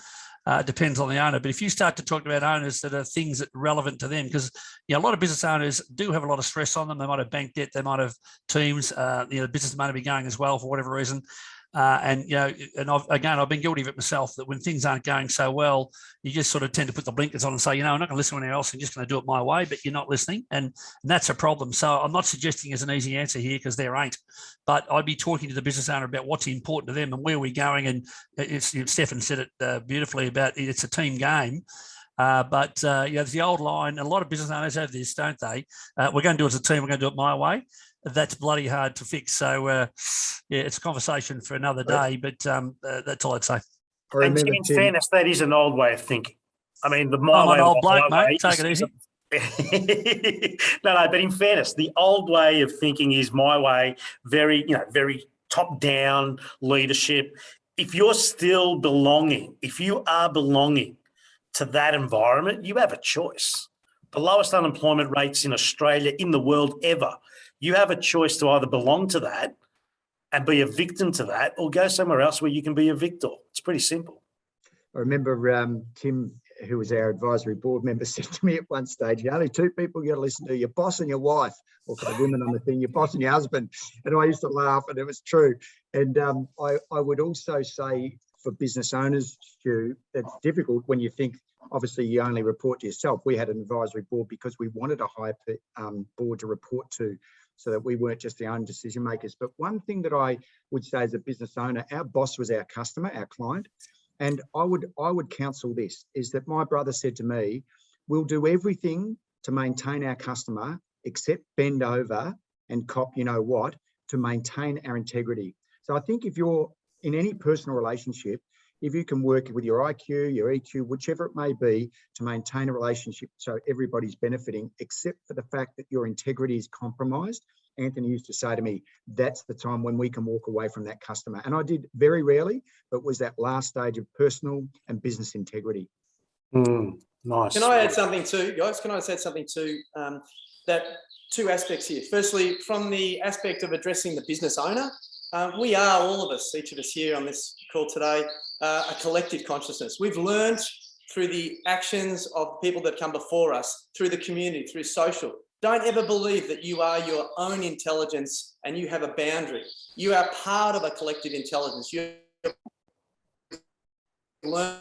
Depends on the owner. But if you start to talk about owners that are things that are relevant to them, because a lot of business owners do have a lot of stress on them. They might have bank debt. They might have teams. The business might be going as well for whatever reason. And I've been guilty of it myself, that when things aren't going so well, you just sort of tend to put the blinkers on and say, I'm not going to listen to anyone else. I'm just going to do it my way, but you're not listening. And that's a problem. So I'm not suggesting there's an easy answer here, because there ain't, but I'd be talking to the business owner about what's important to them and where we're going. And Stephen said it beautifully about it's a team game. But there's the old line. A lot of business owners have this, don't they? We're going to do it as a team. We're going to do it my way. That's bloody hard to fix. So, it's a conversation for another day, but that's all I'd say. I remember, in Tim, fairness, that is an old way of thinking. I mean, the I'm my an way, old the bloke, highway mate. Take it is- easy. no, but in fairness, the old way of thinking is my way, very top-down leadership. If you're still belonging, if you are belonging to that environment, you have a choice. The lowest unemployment rates in Australia, in the world ever. You have a choice to either belong to that and be a victim to that, or go somewhere else where you can be a victor. It's pretty simple. I remember Tim, who was our advisory board member, said to me at one stage, the only two people you got to listen to, your boss and your wife, or for the women on the thing, your boss and your husband. And I used to laugh, and it was true. And I would also say for business owners, Stu, it's difficult when you think, obviously, you only report to yourself. We had an advisory board because we wanted a high board to report to, so that we weren't just the own decision makers. But one thing that I would say as a business owner, our boss was our customer, our client. And I would counsel this, is that my brother said to me, we'll do everything to maintain our customer except bend over and cop, you know what, to maintain our integrity. So I think if you're in any personal relationship, if you can work with your IQ, your EQ, whichever it may be, to maintain a relationship so everybody's benefiting, except for the fact that your integrity is compromised. Anthony used to say to me, that's the time when we can walk away from that customer. And I did very rarely, but was that last stage of personal and business integrity. Nice. Can I add something too, guys? Can I add something too? That two aspects here. Firstly, from the aspect of addressing the business owner, we are, all of us, each of us here on this call today, a collective consciousness. We've learned through the actions of people that come before us, through the community, through social. Don't ever believe that you are your own intelligence and you have a boundary. You are part of a collective intelligence. You learn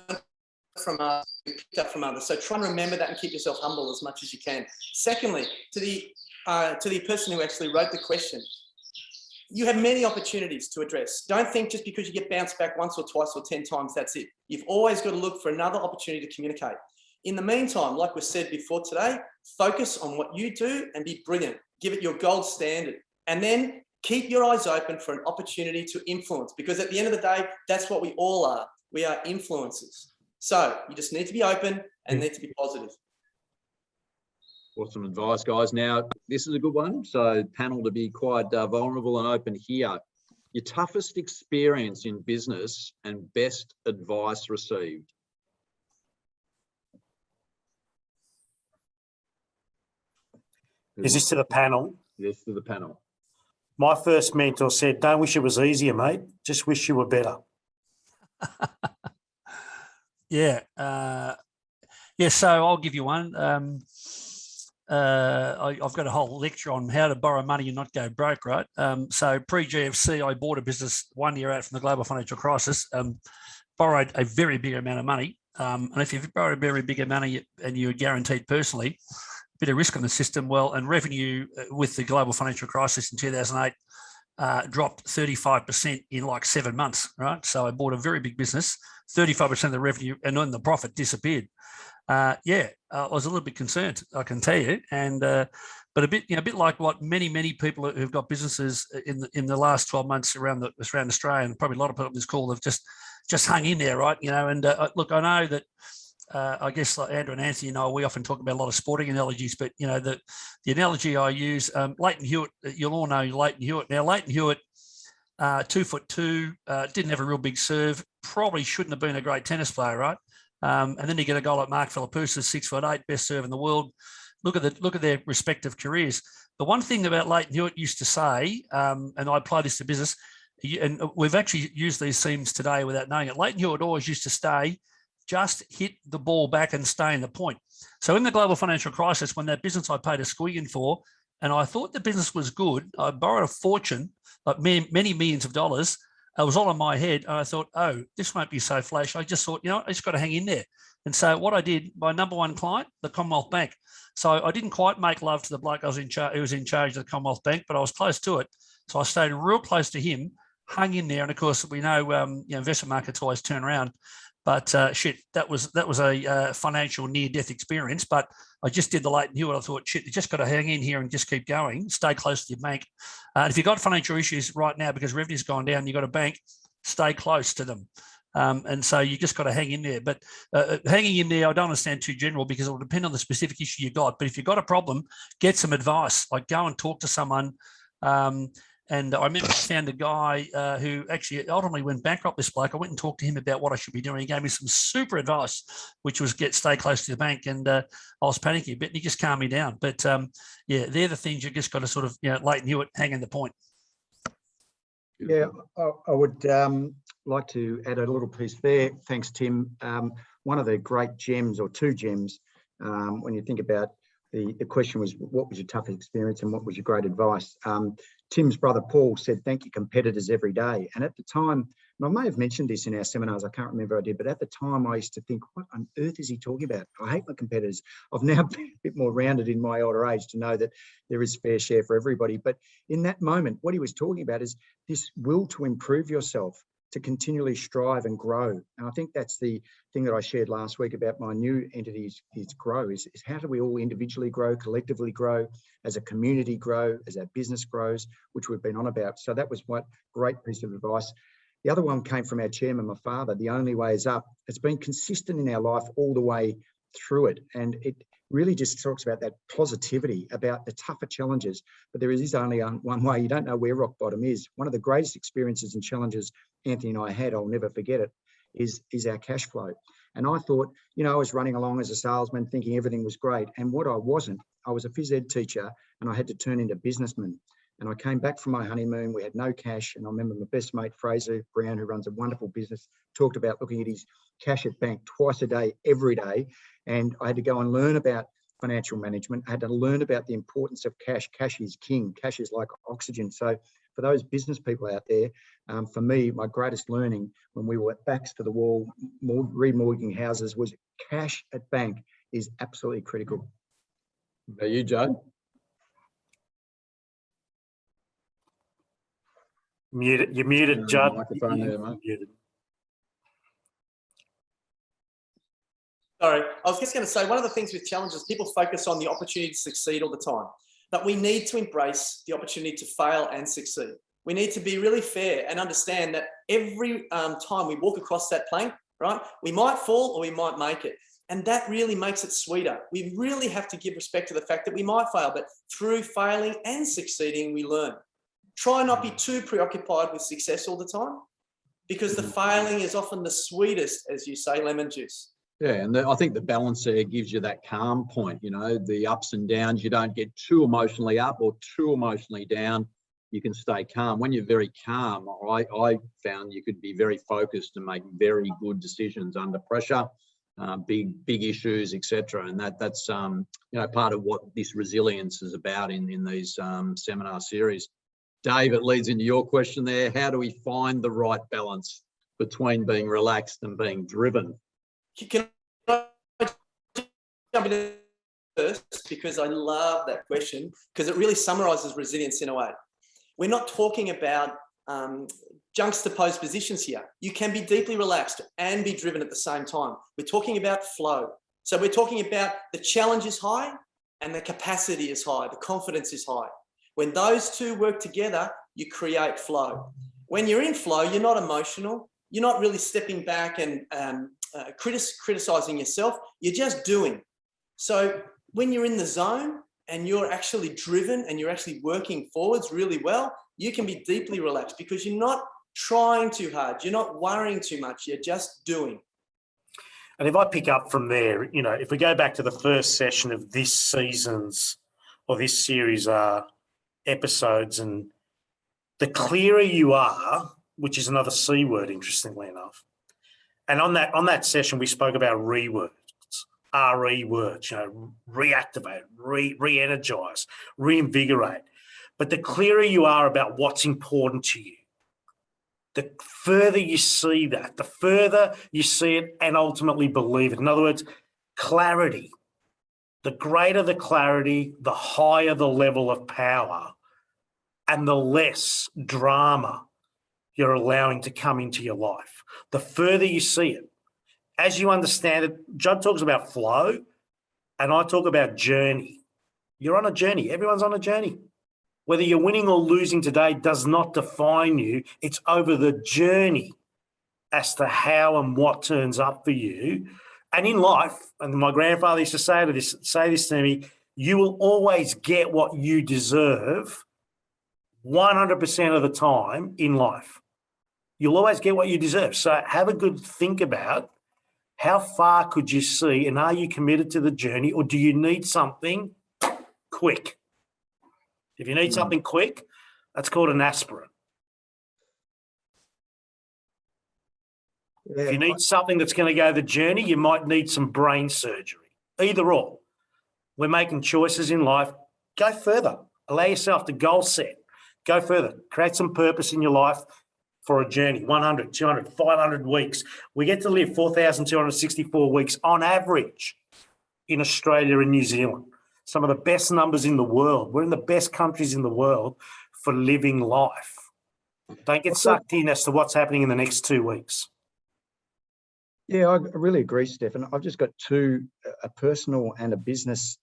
from us, you pick up from others. So try and remember that and keep yourself humble as much as you can. Secondly, to the person who actually wrote the question, you have many opportunities to address. Don't think just because you get bounced back once or twice or 10 times, that's it. You've always got to look for another opportunity to communicate. In the meantime, like we said before today, focus on what you do and be brilliant. Give it your gold standard. And then keep your eyes open for an opportunity to influence, because at the end of the day, that's what we all are. We are influencers. So you just need to be open and need to be positive. Awesome advice, guys. Now, this is a good one. So panel to be quite vulnerable and open here. Your toughest experience in business and best advice received. Is this to the panel? Yes, to the panel. My first mentor said, don't wish it was easier, mate. Just wish you were better. Yeah. So I'll give you one. I've got a whole lecture on how to borrow money and not go broke, right? So pre-GFC, I bought a business 1 year out from the global financial crisis, borrowed a very big amount of money. And if you've borrowed a very big amount of money and you're guaranteed personally, a bit of risk on the system, well, and revenue with the global financial crisis in 2008 dropped 35% in like 7 months, right? So I bought a very big business, 35% of the revenue, and then the profit disappeared. I was a little bit concerned, I can tell you, and but a bit like what many people who've got businesses in the last 12 months around Australia, and probably a lot of people on this call have just hung in there, right? And look, I know that I guess like Andrew and Anthony, we often talk about a lot of sporting analogies, but the analogy I use, Leighton Hewitt, you'll all know Leighton Hewitt. Now Leighton Hewitt, 2'2", didn't have a real big serve, probably shouldn't have been a great tennis player, right? And then you get a guy like Mark Philippoussis, 6'8", best serve in the world. Look at their respective careers. The one thing about Leighton Hewitt used to say, and I apply this to business, and we've actually used these themes today without knowing it. Leighton Hewitt always used to say, just hit the ball back and stay in the point. So in the global financial crisis, when that business I paid a squillion for, and I thought the business was good, I borrowed a fortune, like many millions of dollars. It was all in my head. And I thought, oh, this won't be so flash. I just thought, I just got to hang in there. And so what I did, my number one client, the Commonwealth Bank. So I didn't quite make love to the bloke who was in charge of the Commonwealth Bank, but I was close to it. So I stayed real close to him, hung in there. And of course, we know, investment markets always turn around. But shit, that was a financial near-death experience. But I just did the Leighton Hewitt. I thought, shit, you just got to hang in here and just keep going. Stay close to your bank. And if you've got financial issues right now because revenue's gone down, you've got a bank, stay close to them. And so you just got to hang in there. But hanging in there, I don't understand too general because it will depend on the specific issue you got. But if you've got a problem, get some advice. Like go and talk to someone. And I remember I found a guy who actually ultimately went bankrupt, this bloke. I went and talked to him about what I should be doing. He gave me some super advice, which was stay close to the bank. And I was panicking a bit and he just calmed me down. But yeah, they're the things you just got to sort of, Leighton Hewitt, hang in the point. Yeah, I would like to add a little piece there. Thanks, Tim. One of the great gems or two gems when you think about the question was, what was your toughest experience and what was your great advice? Tim's brother, Paul, said, thank your competitors every day. And at the time, and I may have mentioned this in our seminars, I can't remember if I did, but at the time I used to think, what on earth is he talking about? I hate my competitors. I've now been a bit more rounded in my older age to know that there is fair share for everybody. But in that moment, what he was talking about is this will to improve yourself, to continually strive and grow. And I think that's the thing that I shared last week about my new entities is grow, is how do we all individually grow, collectively grow, as a community grow, as our business grows, which we've been on about. So that was one great piece of advice. The other one came from our chairman, my father, the only way is up. It's been consistent in our life all the way through it. And it really just talks about that positivity, about the tougher challenges, but there is only one way. You don't know where rock bottom is. One of the greatest experiences and challenges Anthony and I had, I'll never forget it, is our cash flow. And I thought, I was running along as a salesman thinking everything was great. And what I wasn't, I was a phys ed teacher and I had to turn into businessman. And I came back from my honeymoon, we had no cash. And I remember my best mate, Fraser Brown, who runs a wonderful business, talked about looking at his cash at bank twice a day, every day. And I had to go and learn about financial management. I had to learn about the importance of cash. Cash is king. Cash is like oxygen. So for those business people out there, for me, my greatest learning when we were backs to the wall, remortgaging houses, was cash at bank is absolutely critical. Are you, Joe? You're muted, Judd. Microphone there, mate. Muted. Sorry, I was just going to say, one of the things with challenges, people focus on the opportunity to succeed all the time, but we need to embrace the opportunity to fail and succeed. We need to be really fair and understand that every time we walk across that plank, right, we might fall or we might make it. And that really makes it sweeter. We really have to give respect to the fact that we might fail, but through failing and succeeding, we learn. Try not be too preoccupied with success all the time, because the failing is often the sweetest, as you say, lemon juice. Yeah, and I think the balance there gives you that calm point, the ups and downs. You don't get too emotionally up or too emotionally down. You can stay calm. When you're very calm, I found you could be very focused and make very good decisions under pressure, big issues, etc. And that's part of what this resilience is about in these seminar series. Dave, it leads into your question there. How do we find the right balance between being relaxed and being driven? Can I jump in first, because I love that question, because it really summarizes resilience in a way. We're not talking about juxtaposed positions here. You can be deeply relaxed and be driven at the same time. We're talking about flow. So we're talking about the challenge is high and the capacity is high, the confidence is high. When those two work together, you create flow. When you're in flow, you're not emotional. You're not really stepping back and criticizing yourself. You're just doing. So when you're in the zone and you're actually driven and you're actually working forwards really well, you can be deeply relaxed because you're not trying too hard. You're not worrying too much. You're just doing. And if I pick up from there, if we go back to the first session of this season's or this series episodes, and the clearer you are, which is another C word, interestingly enough. And on that session, we spoke about rewords, RE words, reactivate, re-energize, reinvigorate. But the clearer you are about what's important to you, the further you see that, the further you see it and ultimately believe it. In other words, clarity. The greater the clarity, the higher the level of power and the less drama you're allowing to come into your life. The further you see it, as you understand it, Judd talks about flow and I talk about journey. You're on a journey. Everyone's on a journey. Whether you're winning or losing today does not define you. It's over the journey as to how and what turns up for you. And in life, and my grandfather used to say this to me, you will always get what you deserve 100% of the time in life. You'll always get what you deserve. So have a good think about how far could you see, and are you committed to the journey, or do you need something quick? If you need something quick, that's called an aspirin. Yeah, If you need something that's going to go the journey, you might need some brain surgery. Either or. We're making choices in life. Go further. Allow yourself to goal set. Go further. Create some purpose in your life for a journey. 100, 200, 500 weeks. We get to live 4,264 weeks on average in Australia and New Zealand. Some of the best numbers in the world. We're in the best countries in the world for living life. Don't get sucked in as to what's happening in the next 2 weeks. Yeah, I really agree, Stefan. I've just got two, a personal and a business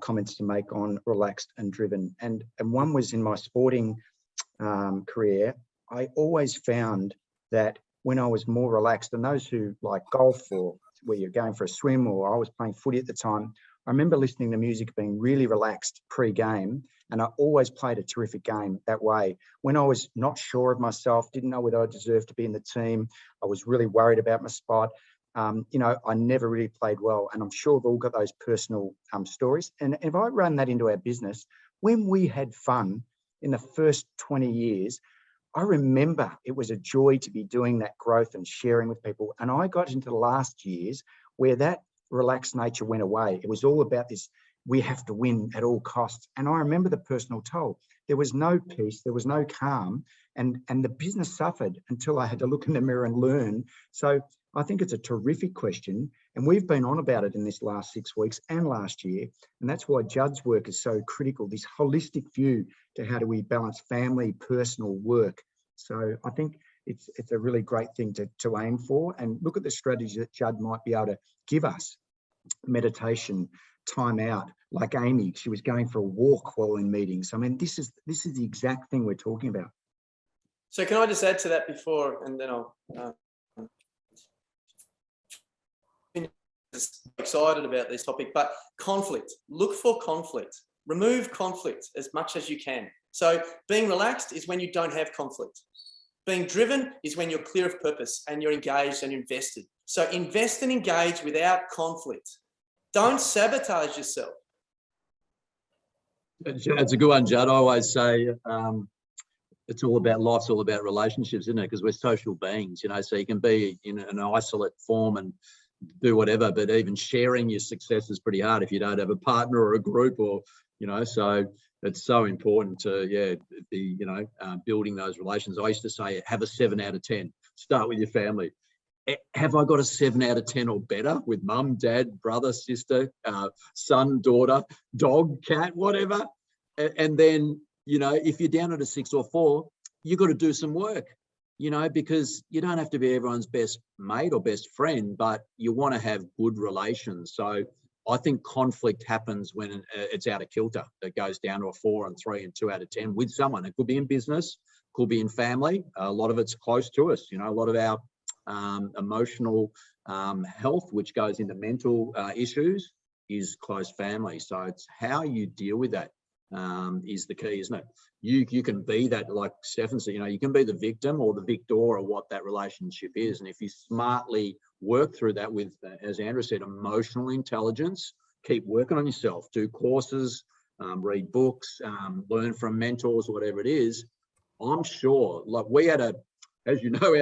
comments to make on relaxed and driven. And one was in my sporting career. I always found that when I was more relaxed, and those who like golf or where you're going for a swim, or I was playing footy at the time, I remember listening to music, being really relaxed pre-game, and I always played a terrific game that way. When I was not sure of myself, didn't know whether I deserved to be in the team, I was really worried about my spot, you know, I never really played well. And I'm sure we've all got those personal stories. And if I run that into our business, when we had fun in the first 20 years, I remember it was a joy to be doing that growth and sharing with people. And I got into the last years where that relaxed nature went away. It was all about this, we have to win at all costs. And I remember the personal toll. There was no peace, there was no calm, and the business suffered until I had to look in the mirror and learn. So I think it's a terrific question. And we've been on about it in this last 6 weeks and last year. And that's why Judd's work is so critical, this holistic view to how do we balance family, personal, work. So I think it's a really great thing to aim for, and look at the strategies that Judd might be able to give us. Meditation, time out, like Amy, she was going for a walk while in meetings. I mean, this is the exact thing we're talking about. So can I just add to that before, and then I'll excited about this topic, but conflict, look for conflict, remove conflict as much as you can. So being relaxed is when you don't have conflict. Being driven is when you're clear of purpose and you're engaged and invested. So invest and engage without conflict. Don't sabotage yourself. It's a good one, Judd. I always say it's all about, life's all about relationships, isn't it? Because we're social beings, you know, so you can be in an isolate form and do whatever, but even sharing your success is pretty hard if you don't have a partner or a group, or, you know, so it's so important to, be, you know, building those relations. I used to say, have a 7 out of 10. Start with your family. Have I got a 7 out of 10 or better with mum, dad, brother, sister, son, daughter, dog, cat, whatever? And then, you know, if you're down at a 6 or 4, you've got to do some work, you know, because you don't have to be everyone's best mate or best friend, but you want to have good relations. So I think conflict happens when it's out of kilter. It goes down to a 4 and 3 and 2 out of 10 with someone. It could be in business, could be in family. A lot of it's close to us. You know, a lot of our emotional health, which goes into mental issues, is close family. So it's how you deal with that is the key, isn't it? You can be that, like Stefan said, you know, you can be the victim or the victor of what that relationship is. And if you smartly work through that with, as Andrew said, emotional intelligence, keep working on yourself, do courses, read books, learn from mentors, whatever it is, I'm sure, like we had a, as you know,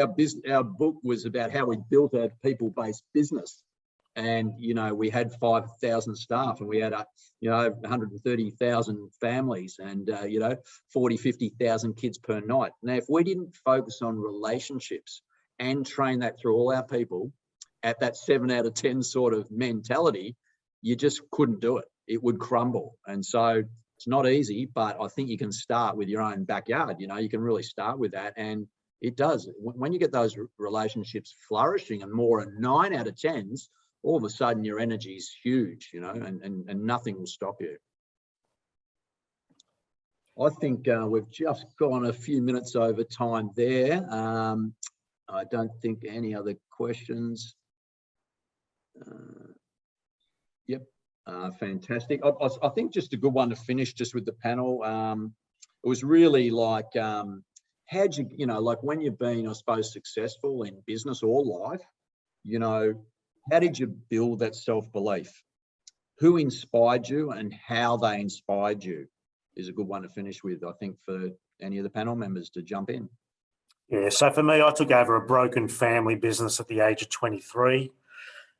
our book was about how we built a people-based business. And, you know, we had 5,000 staff and we had, 130,000 families and, 40, 50,000 kids per night. Now, if we didn't focus on relationships and train that through all our people at that 7 out of 10 sort of mentality, you just couldn't do it. It would crumble. And so it's not easy, but I think you can start with your own backyard. You know, you can really start with that. And It does. When you get those relationships flourishing and more, and 9 out of 10s, all of a sudden your energy is huge, you know, and nothing will stop you. I think we've just gone a few minutes over time there. I don't think any other questions. Yep, fantastic. I think just a good one to finish just with the panel. It was really like, how'd you know, like when you've been, I suppose, successful in business or life, you know, how did you build that self-belief? Who inspired you and how they inspired you is a good one to finish with, I think, for any of the panel members to jump in. Yeah, so for me, I took over a broken family business at the age of 23.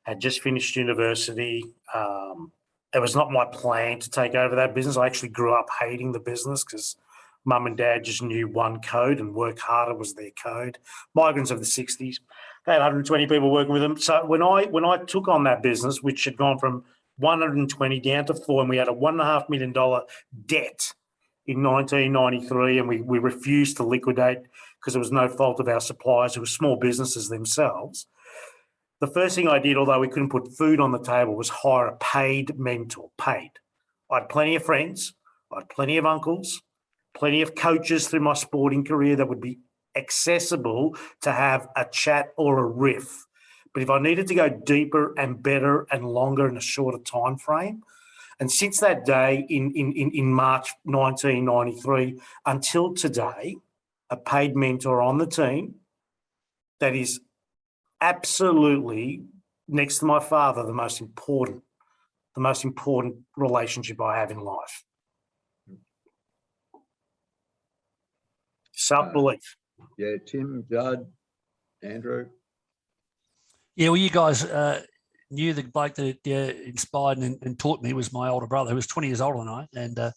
Had just finished university. It was not my plan to take over that business. I actually grew up hating the business because mum and dad just knew one code, and work harder was their code. Migrants of the 60s, they had 120 people working with them. So when I took on that business, which had gone from 120 down to 4, and we had a $1.5 million debt in 1993, and we refused to liquidate because it was no fault of our suppliers, who were small businesses themselves. The first thing I did, although we couldn't put food on the table, was hire a paid mentor, paid. I had plenty of friends, I had plenty of uncles, plenty of coaches through my sporting career that would be accessible to have a chat or a riff. But if I needed to go deeper and better and longer in a shorter time frame, and since that day in March 1993 until today, a paid mentor on the team that is absolutely, next to my father, the most important relationship I have in life. Self-belief. Yeah, Tim, Judd, Andrew. Yeah, well, you guys knew the bloke that inspired and taught me was my older brother, who was 20 years older than I, and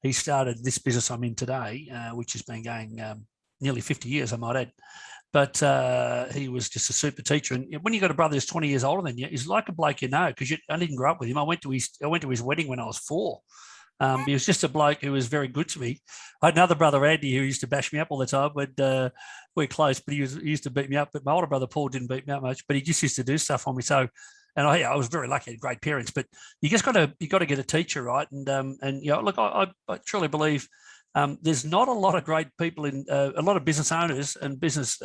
he started this business I'm in today, which has been going nearly 50 years, I might add. But he was just a super teacher. And when you got a brother who's 20 years older than you, he's like a bloke you know, because I didn't grow up with him. I went to his wedding when I was 4. He was just a bloke who was very good to me. I had another brother, Andy, who used to bash me up all the time. We're close, but he used to beat me up. But my older brother, Paul, didn't beat me up much, but he just used to do stuff for me. So, and I was very lucky, I had great parents. But you just got to get a teacher, right? And you know, look, I truly believe there's not a lot of great people in a lot of business owners and business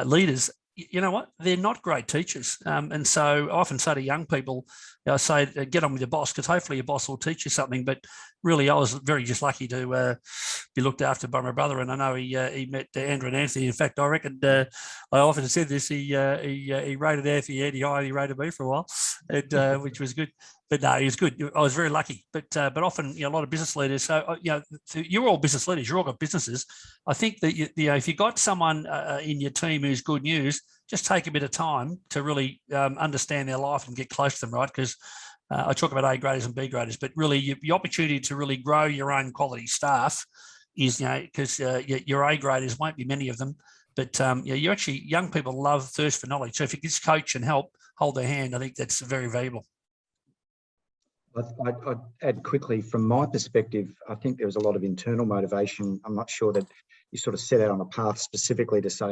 leaders. You know what? They're not great teachers. And so I often say to young people, I say, get on with your boss, because hopefully your boss will teach you something. But really, I was very just lucky to be looked after by my brother. And I know he met Andrew and Anthony. In fact, I reckon I often said this, he rated Anthony higher than he rated me for a while, and, which was good. But no, he was good. I was very lucky. But often, you know, a lot of business leaders. So you know, you're all business leaders. You're all got businesses. I think that you know, if you got someone in your team who's good news, just take a bit of time to really understand their life and get close to them, right? Because I talk about A graders and B graders, but really the opportunity to really grow your own quality staff is, you know, because your A graders won't be many of them, but yeah, you actually, young people love thirst for knowledge. So if you can just coach and help, hold their hand, I think that's very valuable. I'd add quickly, from my perspective, I think there was a lot of internal motivation. I'm not sure that you sort of set out on a path specifically to say,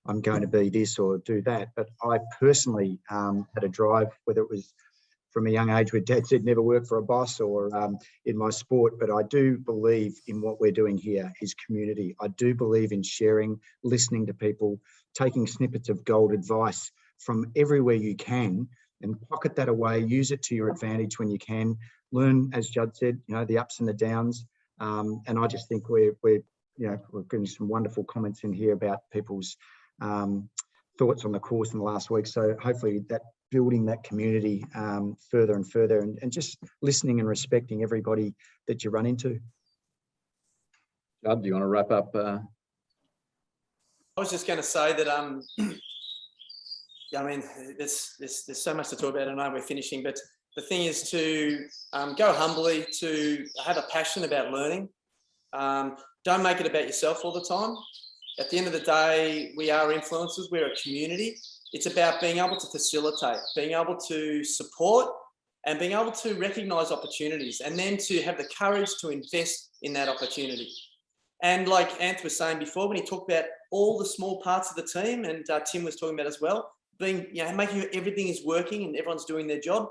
I'm going to be this or do that. But I personally had a drive, whether it was from a young age where Dad said never work for a boss, or in my sport. But I do believe in what we're doing here is community. I do believe in sharing, listening to people, taking snippets of gold advice from everywhere you can, and pocket that away, use it to your advantage when you can. Learn, as Judd said, you know, the ups and the downs. And I just think we're getting some wonderful comments in here about people's thoughts on the course in the last week. So hopefully that building that community further and further, and just listening and respecting everybody that you run into. Judd, do you want to wrap up? I was just going to say that yeah, I mean, there's so much to talk about. I know we're finishing, but the thing is to go humbly, to have a passion about learning. Don't make it about yourself all the time. At the end of the day, we are influencers. We're a community. It's about being able to facilitate, being able to support, and being able to recognise opportunities, and then to have the courage to invest in that opportunity. And like Anth was saying before, when he talked about all the small parts of the team, and Tim was talking about as well, being, you know, making sure everything is working and everyone's doing their job.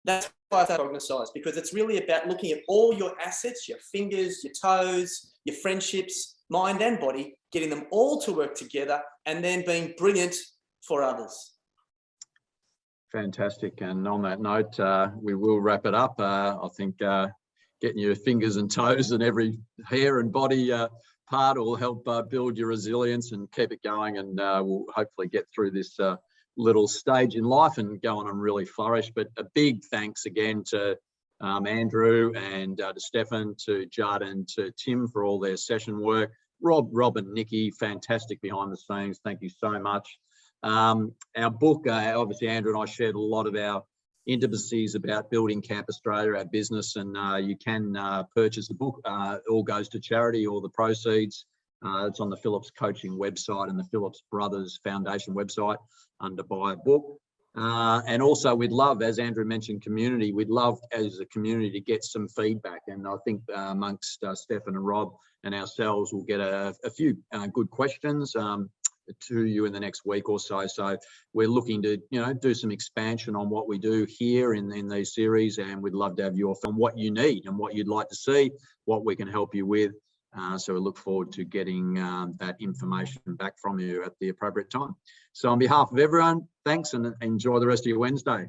That's why I say cognize, because it's really about looking at all your assets, your fingers, your toes, your friendships, mind and body, getting them all to work together, and then being brilliant for others. Fantastic. And on that note, we will wrap it up. I think getting your fingers and toes and every hair and body part will help build your resilience and keep it going. And we'll hopefully get through this little stage in life and go on and really flourish. But a big thanks again to Andrew and to Stefan, to Judd and to Tim for all their session work. Rob and Nikki, fantastic behind the scenes. Thank you so much. Our book, obviously Andrew and I shared a lot of our intimacies about building Camp Australia, our business, and you can purchase the book. It all goes to charity, all the proceeds. It's on the Phillips Coaching website and the Phillips Brothers Foundation website under Buy a Book. And also we'd love, as Andrew mentioned, community. We'd love as a community to get some feedback. And I think amongst Stefan and Rob and ourselves, we'll get a few good questions to you in the next week or so. So we're looking to, you know, do some expansion on what we do here in these series, and we'd love to have your from what you need and what you'd like to see, what we can help you with. So we look forward to getting that information back from you at the appropriate time. So on behalf of everyone, thanks and enjoy the rest of your Wednesday.